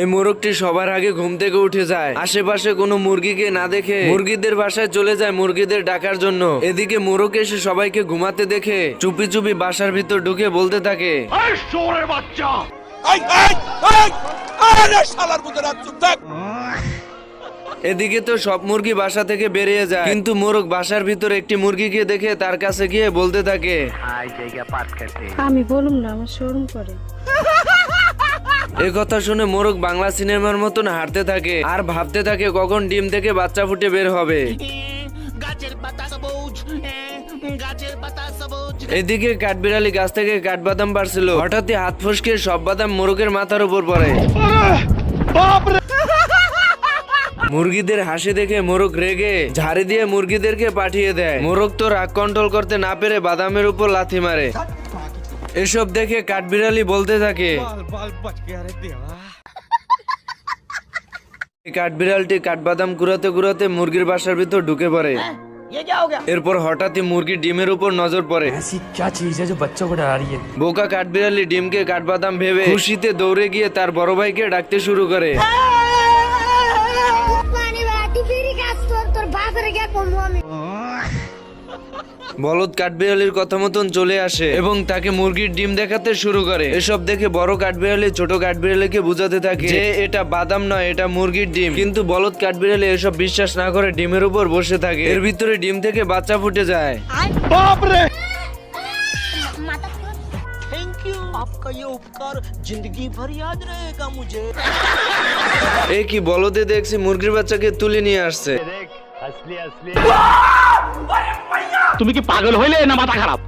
এই মোরগটি সবার আগে ঘুম থেকে উঠে যায়, আশেপাশে কোনো মুরগিকে না দেখে মুরগিদের বাসায় চলে যায় মুরগিদের ডাকার জন্য। এদিকে মোরগ এসে সবাইকে ঘুমাতে দেখে চুপি চুপি বাসার ভিতর ঢুকে বলতে থাকে, এদিকে তো সব মুরগি বাসা থেকে বেরিয়ে যায়, কিন্তু মোরগ বাসার ভিতর একটি মুরগিকে দেখে তার কাছে গিয়ে বলতে থাকে, আমি বলুম না, আমার শরম করে। এ কথা শুনে মোরগ বাংলা সিনেমার মতন হাঁটতে থাকে আর ভাবতে থাকে কখন ডিম থেকে বাচ্চা ফুটে বের হবে। এদিকে কাঠবিড়ালি গাছ থেকে কাঠবাদাম পারছিল, হঠাৎই হাত ফসকে সব বাদাম মোরগের মাথার উপর পড়ে। মুরগিদের হাসি দেখে মোরগ রেগে ঝাড়ি দিয়ে মুরগিদেরকে পাঠিয়ে দেয়। মোরগ তো রাগ কন্ট্রোল করতে না পেরে বাদামের উপর লাথি মারে। এসব দেখে কাঠবিড়ালি বলতে থাকে, কাঠবিড়ালটি কাঠবাদাম কুড়াতে কুড়াতে মুরগির বাসার ভিতর ঢুকে পড়ে। এরপর হঠাৎই মুরগির ডিমের উপর নজর পড়ে। বোকা কাঠবিড়ালি ডিমকে কাঠবাদাম ভেবে খুশিতে দৌড়ে গিয়ে তার বড় ভাইকে ডাকতে শুরু করে। বলদ কাঠবিড়ালির কথা মতন চলে আসে এবং তাকে মুরগির ডিম দেখাতে শুরু করে। এসব দেখে বড় কাঠবিড়ালি ছোট কাঠবিড়ালিকে বুঝাতে থাকে যে এটা বাদাম নয়, এটা মুরগির ডিম। কিন্তু বলদ কাঠবিড়ালি এসব বিশ্বাস না করে ডিমের উপর বসে থাকে। এর ভিতরে ডিম থেকে বাচ্চা ফুটে যায়। এ কি বলদে দেখছি মুরগির বাচ্চাকে তুলে নিয়ে আসছে। তুমি কি পাগল হইলে না মাথা খারাপ?